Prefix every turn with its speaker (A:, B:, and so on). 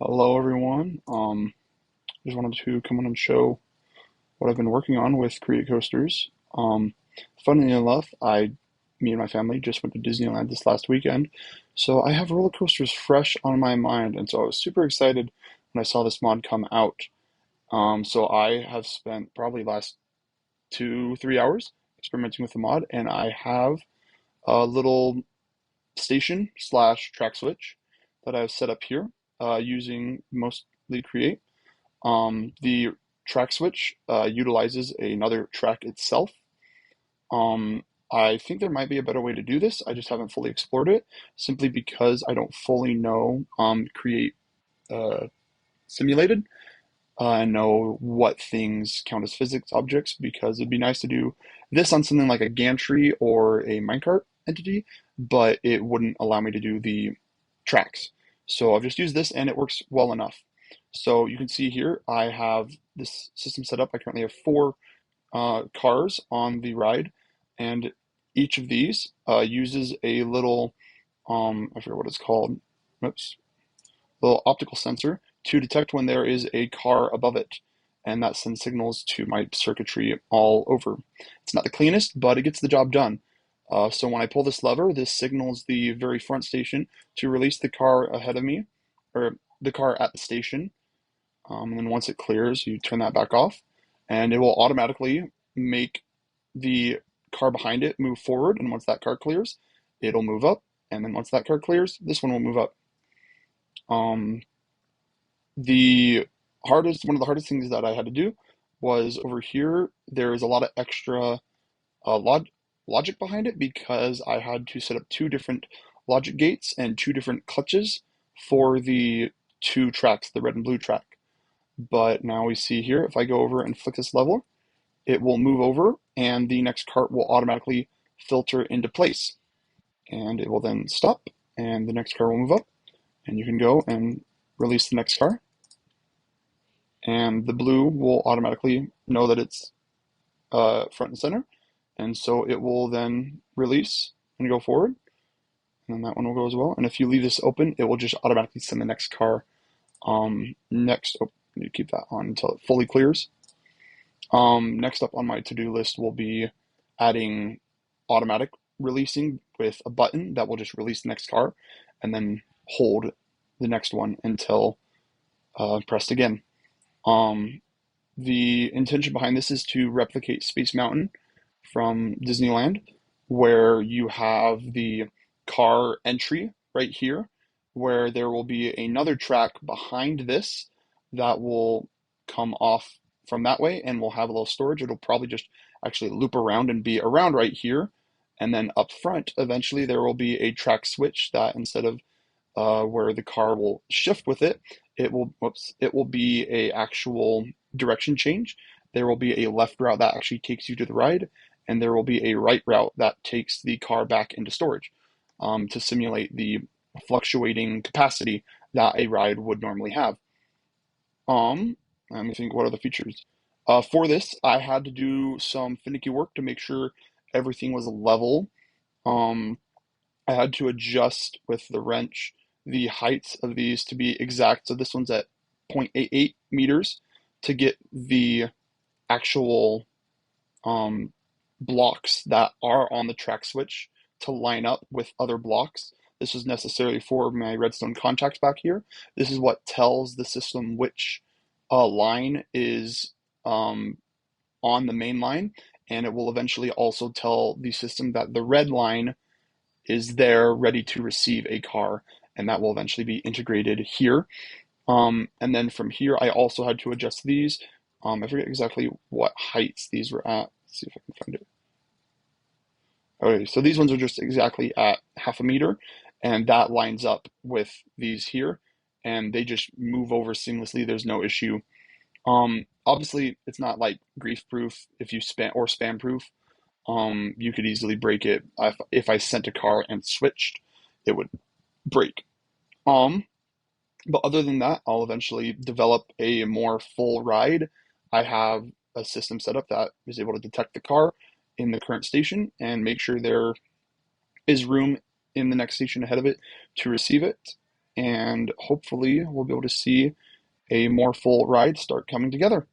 A: Hello, everyone. Just wanted to come on and show what I've been working on with Create Coasters. Funnily enough, me and my family just went to Disneyland this last weekend, so I have roller coasters fresh on my mind, and so I was super excited when I saw this mod come out. So I have spent probably last 2, 3 hours experimenting with the mod, and I have a little station slash track switch that I've set up here using mostly Create. The track switch utilizes another track itself. Um, I think there might be a better way to do this. I just haven't fully explored it, simply because I don't fully know Create uh, Simulated and know what things count as physics objects, because it'd be nice to do this on something like a gantry or a minecart entity, but it wouldn't allow me to do the tracks. So I've just used this and it works well enough. So you can see here I have this system set up. I currently have four cars on the ride, and each of these uses a little, I forget what it's called, oops, little optical sensor to detect when there is a car above it. And that sends signals to my circuitry all over. It's not the cleanest, but it gets the job done. So when I pull this lever, this signals the very front station to release the car ahead of me, or the car at the station. And then once it clears, you turn that back off, and it will automatically make the car behind it move forward. And once that car clears, it'll move up. And then once that car clears, this one will move up. Um, the one of the hardest things that I had to do was over here. There is a lot of extra log logic behind it, because I had to set up two different logic gates and two different clutches for the two tracks, the red and blue track. But now we see here, if I go over and flick this level, it will move over and the next cart will automatically filter into place. And it will then stop and the next car will move up, and you can go and release the next car. And the blue will automatically know that it's front and center. And so it will then release and go forward. And then that one will go as well. And if you leave this open, it will just automatically send the next car next. Oh, I need to keep that on until it fully clears. Next up on my to-do list will be adding automatic releasing with a button that will just release the next car and then hold the next one until pressed again. Um, the intention behind this is to replicate Space Mountain from Disneyland, where you have the car entry right here, where there will be another track behind this that will come off from that way and will have a little storage. It'll probably just actually loop around and be around right here. And then up front, eventually there will be a track switch that, instead of where the car will shift with it, it will be a actual direction change. There will be a left route that actually takes you to the ride, and there will be a right route that takes the car back into storage, to simulate the fluctuating capacity that a ride would normally have. Um, Let me think, what are the features? For this, I had to do some finicky work to make sure everything was level. Um, I had to adjust with the wrench the heights of these to be exact. So this one's at 0.88 meters to get the actual um, blocks that are on the track switch to line up with other blocks. This was necessary for my redstone contacts back here. This is what tells the system which line is um, on the main line, and it will eventually also tell the system that the red line is there ready to receive a car, and that will eventually be integrated here. And then from here, I also had to adjust these. I forget exactly what heights these were at. Let's see if I can find it. Okay, so these ones are just exactly at half a meter, and that lines up with these here, and they just move over seamlessly. There's no issue. Obviously, it's not like grief proof if you spam proof. You could easily break it. If I sent a car and switched, it would break. Um, but other than that, I'll eventually develop a more full ride. I have a system set up that is able to detect the car in the current station and make sure there is room in the next station ahead of it to receive it. and hopefully we'll be able to see a more full ride start coming together.